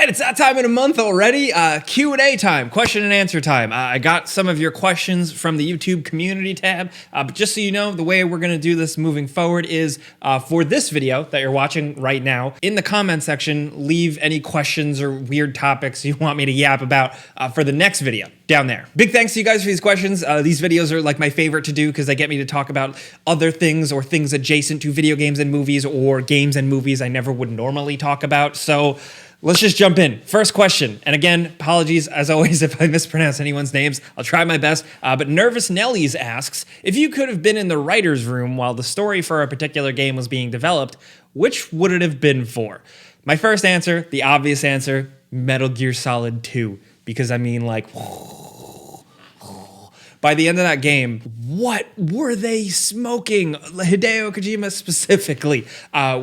right, it's that time in a month already. Q&A time, question and answer time. I got some of your questions from the YouTube community tab, but just so you know, the way we're going to do this moving forward is for this video that you're watching right now, in the comment section, leave any questions or weird topics you want me to yap about for the next video down there. Big thanks to you guys for these questions. These videos are like my favorite to do because they get me to talk about other things or things adjacent to video games and movies or games and movies I never would normally talk about. So let's just jump in. First question, and again, apologies as always if I mispronounce anyone's names. I'll try my best. But Nervous Nellies asks, if you could have been in the writer's room while the story for a particular game was being developed, which would it have been for? My first answer, the obvious answer, Metal Gear Solid 2. Because I mean, like, by the end of that game, what were they smoking? Hideo Kojima specifically,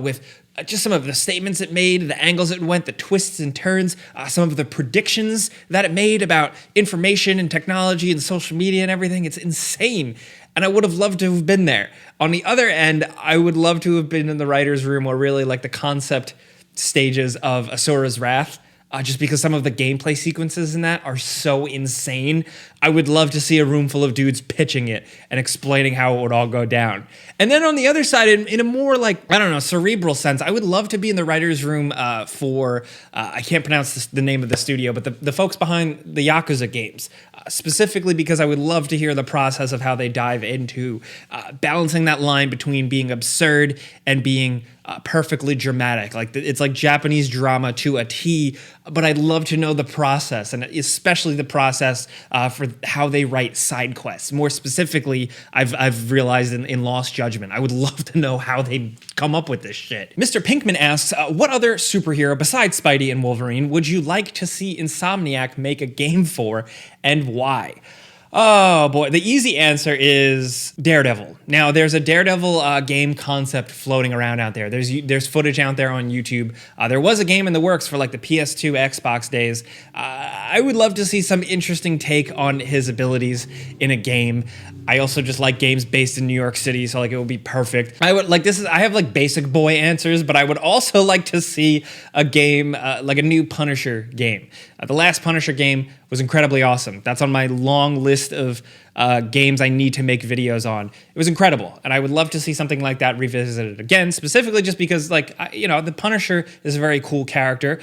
with just some of the statements it made, the angles it went, the twists and turns, some of the predictions that it made about information and technology and social media and everything. It's insane. And I would have loved to have been there. On the other end, I would love to have been in the writer's room or really like the concept stages of Asura's Wrath. Just because some of the gameplay sequences in that are so insane. I would love to see a room full of dudes pitching it and explaining how it would all go down. And then on the other side, in a more like, I don't know, cerebral sense, I would love to be in the writer's room for, I can't pronounce the name of the studio, but the folks behind the Yakuza games. Specifically because I would love to hear the process of how they dive into balancing that line between being absurd and being perfectly dramatic. Like it's like Japanese drama to a T, but I'd love to know the process, and especially the process for how they write side quests. More specifically, I've realized in Lost Judgment, I would love to know how they come up with this shit. Mr. Pinkman asks, what other superhero besides Spidey and Wolverine would you like to see Insomniac make a game for, and why? Oh boy, the easy answer is Daredevil. Now, there's a Daredevil game concept floating around out there. There's footage out there on YouTube. There was a game in the works for like the PS2 Xbox days. I would love to see some interesting take on his abilities in a game. I also just like games based in New York City, so like it would be perfect. I have like basic boy answers, but I would also like to see a game, like a new Punisher game. The last Punisher game was incredibly awesome. That's on my long list of games I need to make videos on. It was incredible, and I would love to see something like that revisited again, specifically just because, like, the Punisher is a very cool character,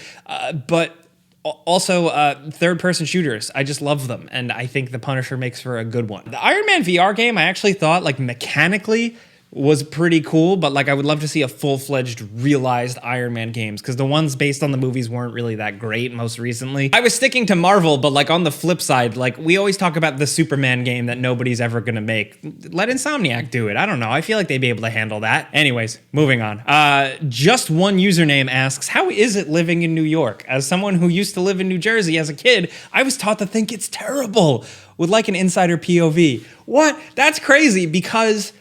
but also, third-person shooters, I just love them, and I think the Punisher makes for a good one. The Iron Man VR game, I actually thought, like, mechanically was pretty cool, but like I would love to see a full-fledged realized Iron Man games, because the ones based on the movies weren't really that great most recently. I was sticking to Marvel, but like on the flip side, like we always talk about the Superman game that nobody's ever gonna make. Let Insomniac do it. I don't know. I feel like they'd be able to handle that. Anyways, moving on. Just one username asks, how is it living in New York? As someone who used to live in New Jersey as a kid, I was taught to think it's terrible. Would like an insider POV. What? That's crazy, because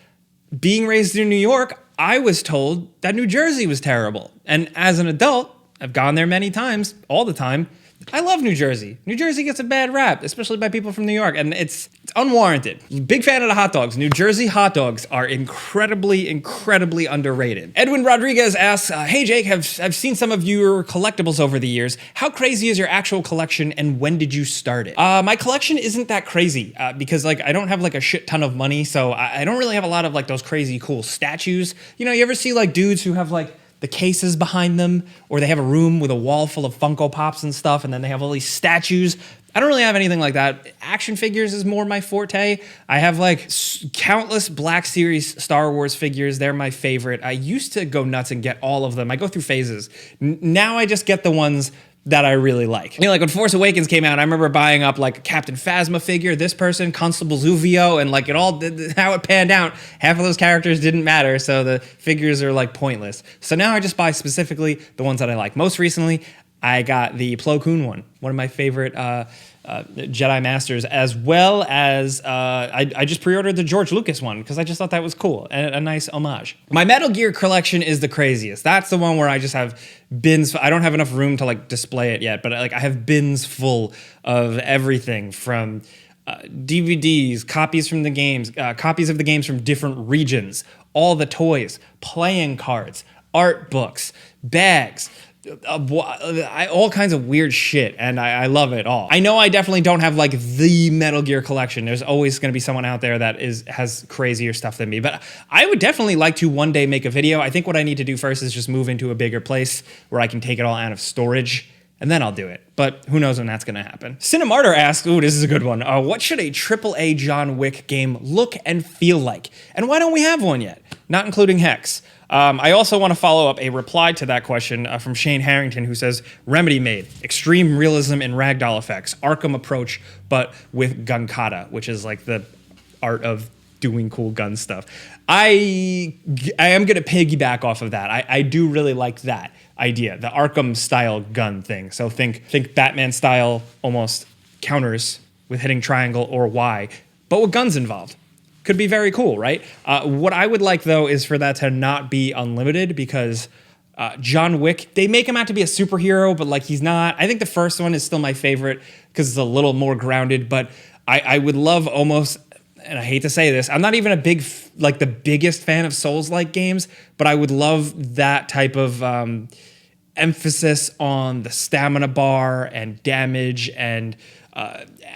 being raised in New York, I was told that New Jersey was terrible. And as an adult, I've gone there many times, all the time. I love New Jersey. New Jersey gets a bad rap, especially by people from New York, and it's unwarranted. Big fan of the hot dogs. New Jersey hot dogs are incredibly, incredibly underrated. Edwin Rodriguez asks, hey Jake, I've seen some of your collectibles over the years. How crazy is your actual collection, and when did you start it? My collection isn't that crazy, because like I don't have like a shit ton of money, so I don't really have a lot of like those crazy cool statues. You ever see like dudes who have like the cases behind them, or they have a room with a wall full of Funko Pops and stuff, and then they have all these statues? I don't really have anything like that. Action figures is more my forte. I have like countless Black Series Star Wars figures. They're my favorite. I used to go nuts and get all of them. I go through phases. Now I just get the ones that I really like. Like when Force Awakens came out, I remember buying up like a Captain Phasma figure, this person, Constable Zuvio, and like how it panned out, half of those characters didn't matter, so the figures are like pointless. So now I just buy specifically the ones that I like. Most recently, I got the Plo Koon one of my favorite Jedi Masters, as well as I just pre-ordered the George Lucas one because I just thought that was cool and a nice homage. My Metal Gear collection is the craziest. That's the one where I just have bins. I don't have enough room to like display it yet, but like I have bins full of everything from DVDs, copies from the games, copies of the games from different regions, all the toys, playing cards, art books, bags, all kinds of weird shit, and I love it all. I know I definitely don't have like the Metal Gear collection. There's always going to be someone out there that has crazier stuff than me, but I would definitely like to one day make a video. I think what I need to do first is just move into a bigger place where I can take it all out of storage, and then I'll do it. But who knows when that's going to happen. Cinemartyr asks, ooh, this is a good one. What should a AAA John Wick game look and feel like? And why don't we have one yet? Not including Hex. I also want to follow up a reply to that question from Shane Harrington, who says, Remedy made extreme realism and ragdoll effects, Arkham approach, but with gun kata, which is like the art of doing cool gun stuff. I am going to piggyback off of that. I do really like that idea, the Arkham style gun thing. So think Batman style almost counters with hitting triangle or Y, but with guns involved. Could be very cool, right? What I would like, though, is for that to not be unlimited, because John Wick, they make him out to be a superhero, but like he's not. I think the first one is still my favorite because it's a little more grounded, but I would love almost, and I hate to say this, I'm not even the biggest fan of Souls-like games, but I would love that type of emphasis on the stamina bar and damage and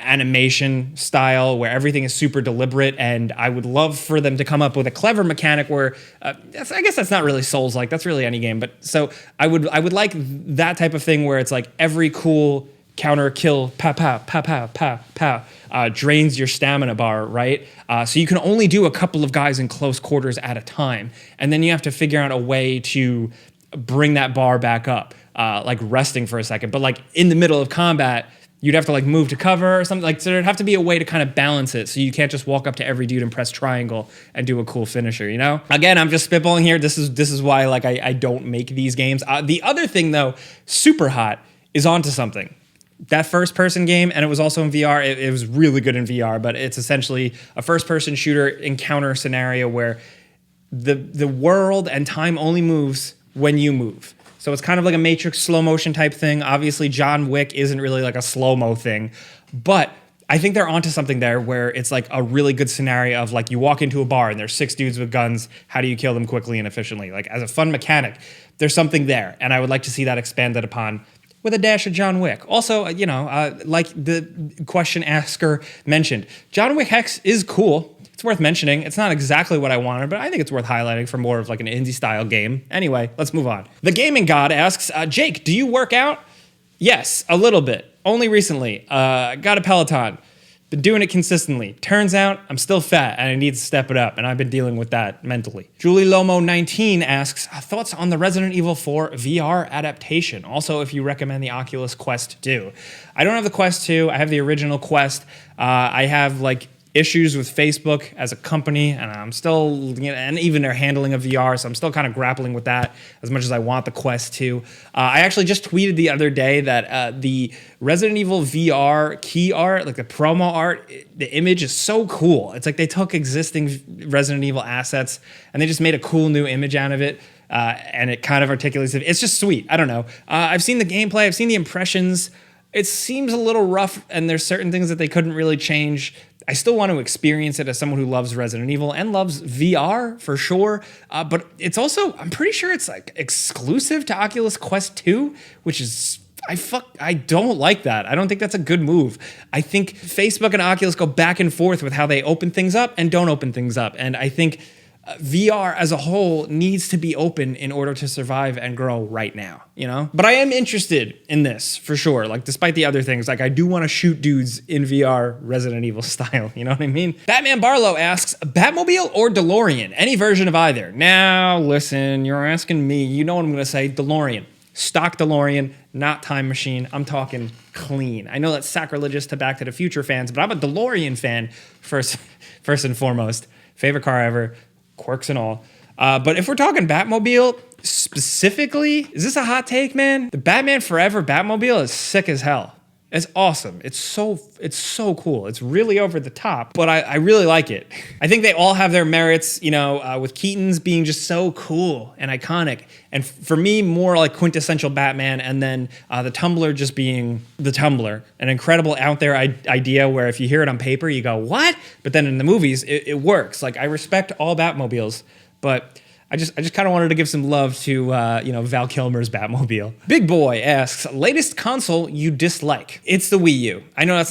animation style where everything is super deliberate, and I would love for them to come up with a clever mechanic where I guess that's not really Souls-like, that's really any game, but so I would like that type of thing where it's like every cool counter kill pow pow pow pow pow pow drains your stamina bar, right? So you can only do a couple of guys in close quarters at a time, and then you have to figure out a way to bring that bar back up, like resting for a second, but like in the middle of combat you'd have to like move to cover or something, like, so there'd have to be a way to kind of balance it so you can't just walk up to every dude and press triangle and do a cool finisher, you know? Again, I'm just spitballing here. This is why like I don't make these games. The other thing though, Super Hot is onto something. That first person game, and it was also in VR, it was really good in VR, but it's essentially a first person shooter encounter scenario where the world and time only moves when you move. So it's kind of like a Matrix slow motion type thing. Obviously, John Wick isn't really like a slow-mo thing, but I think they're onto something there where it's like a really good scenario of like you walk into a bar and there's 6 dudes with guns. How do you kill them quickly and efficiently? Like as a fun mechanic, there's something there, and I would like to see that expanded upon with a dash of John Wick. Also, like the question asker mentioned, John Wick Hex is cool. It's worth mentioning. It's not exactly what I wanted, but I think it's worth highlighting for more of like an indie style game. Anyway, let's move on. The Gaming God asks, Jake, do you work out? Yes, a little bit. Only recently. Got a Peloton. Been doing it consistently. Turns out I'm still fat and I need to step it up, and I've been dealing with that mentally. Julie Lomo 19 asks, thoughts on the Resident Evil 4 VR adaptation? Also, if you recommend the Oculus Quest 2. I don't have the Quest 2. I have the original Quest. I have like issues with Facebook as a company, and I'm still, and even their handling of VR, so I'm still kind of grappling with that as much as I want the Quest 2. I actually just tweeted the other day that the Resident Evil VR key art, like the promo art, the image is so cool. It's like they took existing Resident Evil assets and they just made a cool new image out of it, and it kind of articulates it. It's just sweet. I don't know. I've seen the gameplay, I've seen the impressions. It seems a little rough, and there's certain things that they couldn't really change. I still want to experience it as someone who loves Resident Evil and loves VR for sure. But it's also, I'm pretty sure it's like exclusive to Oculus Quest 2, which is, I don't like that. I don't think that's a good move. I think Facebook and Oculus go back and forth with how they open things up and don't open things up. And I think VR as a whole needs to be open in order to survive and grow right now, you know? But I am interested in this for sure. Like, despite the other things, like I do want to shoot dudes in VR Resident Evil style, you know what I mean? Batman Barlow asks, Batmobile or Delorean? Any version of either. Now, listen, you're asking me, you know what I'm going to say, Delorean. Stock DeLorean, not Time Machine. I'm talking clean. I know that's sacrilegious to Back to the Future fans, but I'm a DeLorean fan first and foremost. Favorite car ever. Quirks and all. But if we're talking Batmobile specifically, is this a hot take, man? The Batman Forever Batmobile is sick as hell. It's awesome. It's so cool. It's really over the top, but I really like it. I think they all have their merits, you know, with Keaton's being just so cool and iconic. And for me, more like quintessential Batman, and then the Tumbler just being the Tumbler. An incredible out there idea where if you hear it on paper, you go, what? But then in the movies, it works. Like, I respect all Batmobiles, but I just kind of wanted to give some love to Val Kilmer's Batmobile. Big Boy asks, latest console you dislike? It's the Wii U. I know that's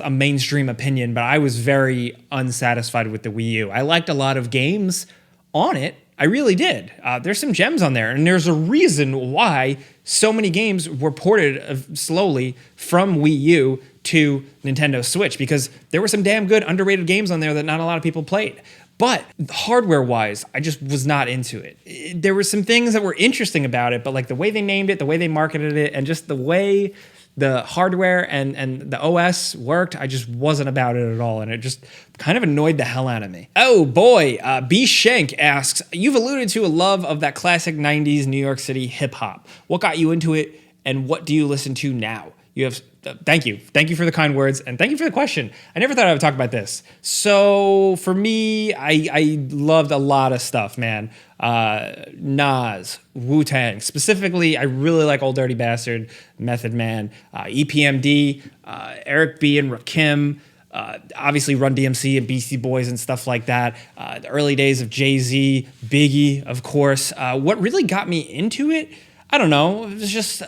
a mainstream opinion, but I was very unsatisfied with the Wii U. I liked a lot of games on it. I really did. There's some gems on there, and there's a reason why so many games were ported slowly from Wii U to Nintendo Switch, because there were some damn good underrated games on there that not a lot of people played. But hardware-wise, I just was not into it. There were some things that were interesting about it, but like the way they named it, the way they marketed it, and just the way the hardware and the OS worked, I just wasn't about it at all, and it just kind of annoyed the hell out of me. Oh boy, B. Shank asks, you've alluded to a love of that classic 90s New York City hip-hop. What got you into it, and what do you listen to now? You have... Thank you. Thank you for the kind words, and thank you for the question. I never thought I would talk about this. So for me, I loved a lot of stuff, man. Nas, Wu-Tang. Specifically, I really like Old Dirty Bastard, Method Man, EPMD, Eric B. and Rakim, obviously Run DMC and Beastie Boys and stuff like that. The early days of Jay-Z, Biggie, of course. What really got me into it, I don't know. It was just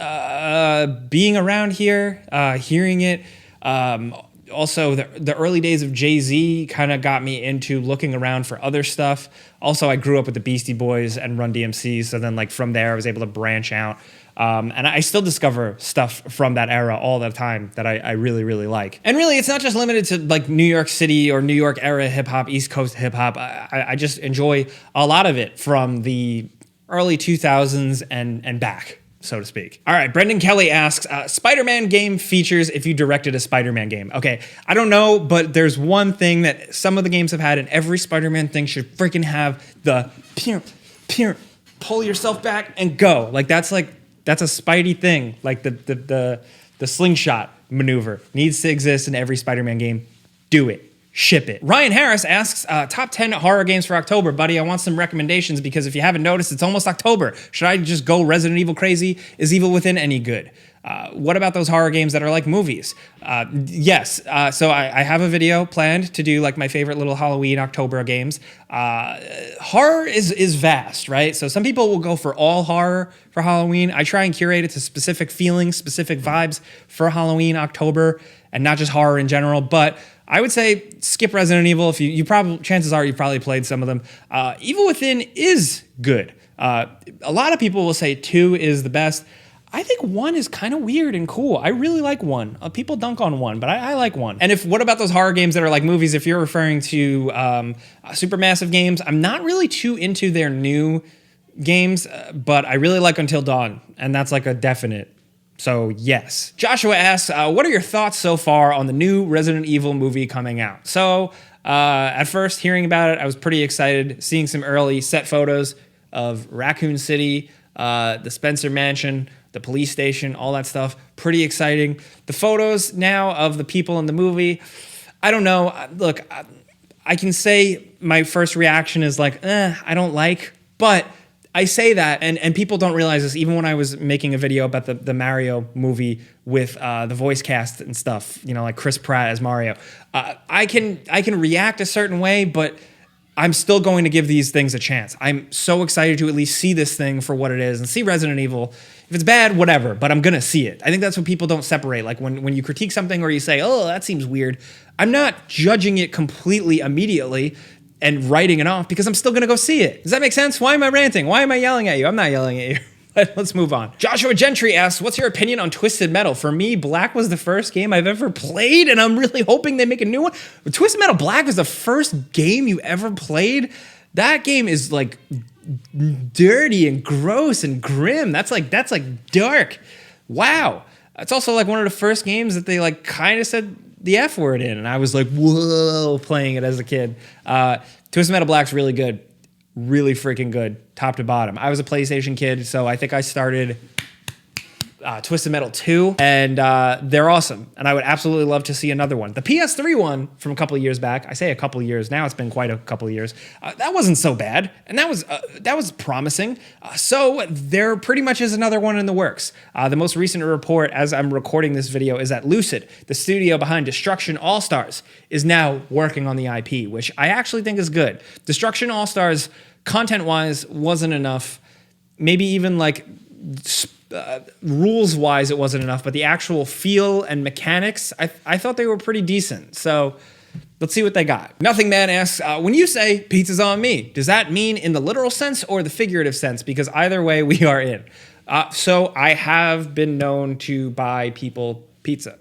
being around here, hearing it. Also, the early days of Jay-Z kind of got me into looking around for other stuff. Also, I grew up with the Beastie Boys and Run DMC, so then like from there, I was able to branch out. And I still discover stuff from that era all the time that I really, really like. And really, it's not just limited to like New York City or New York era hip hop, East Coast hip hop. I just enjoy a lot of it from the early 2000s and back, so to speak. All right, Brendan Kelly asks, Spider-Man game features if you directed a Spider-Man game. Okay, I don't know, but there's one thing that some of the games have had, and every Spider-Man thing should freaking have the pull yourself back and go. That's a Spidey thing. Like the slingshot maneuver needs to exist in every Spider-Man game. Do it. Ship it. Ryan Harris asks, top 10 horror games for October. Buddy, I want some recommendations because if you haven't noticed, it's almost October. Should I just go Resident Evil crazy? Is Evil Within any good? What about those horror games that are like movies? Yes. So I have a video planned to do like my favorite little Halloween October games. Horror is vast, right? So some people will go for all horror for Halloween. I try and curate it to specific feelings, specific vibes for Halloween October, and not just horror in general. But I would say skip Resident Evil. If you probably, chances are you've probably played some of them. Evil Within is good. A lot of people will say 2 is the best. I think 1 is kind of weird and cool. I really like 1. People dunk on 1, but I like 1. And what about those horror games that are like movies? If you're referring to Supermassive Games, I'm not really too into their new games, but I really like Until Dawn, and that's like a definite. So yes. Joshua asks, what are your thoughts so far on the new Resident Evil movie coming out? So at first, hearing about it, I was pretty excited, seeing some early set photos of Raccoon City, the Spencer Mansion, the police station, all that stuff. Pretty exciting. The photos now of the people in the movie, I don't know. Look, I can say my first reaction is like, I don't like, but I say that, and people don't realize this, even when I was making a video about the Mario movie with the voice cast and stuff, like Chris Pratt as Mario. I can react a certain way, but I'm still going to give these things a chance. I'm so excited to at least see this thing for what it is and see Resident Evil. If it's bad, whatever, but I'm going to see it. I think that's what people don't separate. Like when you critique something or you say, oh, that seems weird, I'm not judging it completely immediately and writing it off because I'm still going to go see it. Does that make sense? Why am I ranting? Why am I yelling at you? I'm not yelling at you. Let's move on. Joshua Gentry asks, what's your opinion on Twisted Metal? For me, Black was the first game I've ever played, and I'm really hoping they make a new one. Twisted Metal Black was the first game you ever played? That game is like dirty and gross and grim. That's like dark. Wow. It's also like one of the first games that they like kind of said the F word in, and I was like, whoa, playing it as a kid. Twisted Metal Black's really good. Really freaking good, top to bottom. I was a PlayStation kid, so I think I started Twisted Metal 2, and they're awesome. And I would absolutely love to see another one. The PS3 one from a couple of years back, I say a couple of years, now it's been quite a couple of years, that wasn't so bad, and that was promising. So there pretty much is another one in the works. The most recent report, as I'm recording this video, is that Lucid, the studio behind Destruction All-Stars, is now working on the IP, which I actually think is good. Destruction All-Stars, content-wise, wasn't enough. Maybe even like rules-wise it wasn't enough, but the actual feel and mechanics, I thought they were pretty decent. So let's see what they got. Nothing Man asks, when you say pizza's on me, does that mean in the literal sense or the figurative sense? Because either way we are in. So I have been known to buy people pizza.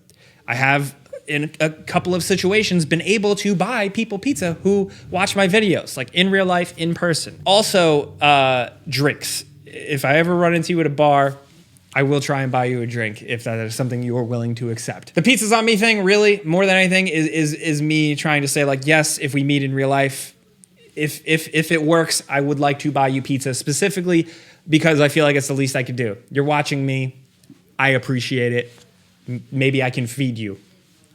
I have, in a couple of situations, been able to buy people pizza who watch my videos, like in real life, in person. Also, drinks. If I ever run into you at a bar, I will try and buy you a drink if that is something you are willing to accept. The pizza's on me thing, really, more than anything, is me trying to say, like, yes, if we meet in real life, if it works, I would like to buy you pizza, specifically because I feel like it's the least I could do. You're watching me. I appreciate it. Maybe I can feed you.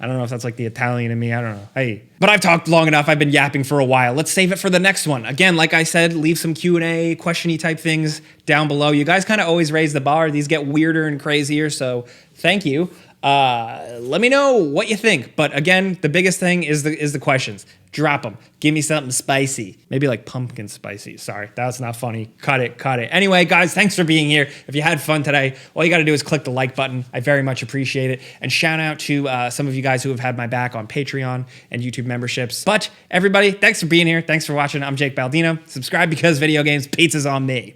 I don't know if that's like the Italian in me. I don't know. Hey, but I've talked long enough. I've been yapping for a while. Let's save it for the next one. Again, like I said, leave some Q&A, question-y type things down below. You guys kind of always raise the bar. These get weirder and crazier, so thank you. Let me know what you think. But again, the biggest thing is the questions. Drop them. Give me something spicy. Maybe like pumpkin spicy. Sorry, that's not funny. Cut it. Anyway, guys, thanks for being here. If you had fun today, all you got to do is click the like button. I very much appreciate it. And shout out to some of you guys who have had my back on Patreon and YouTube memberships. But everybody, thanks for being here. Thanks for watching. I'm Jake Baldino. Subscribe because video games, pizza's on me.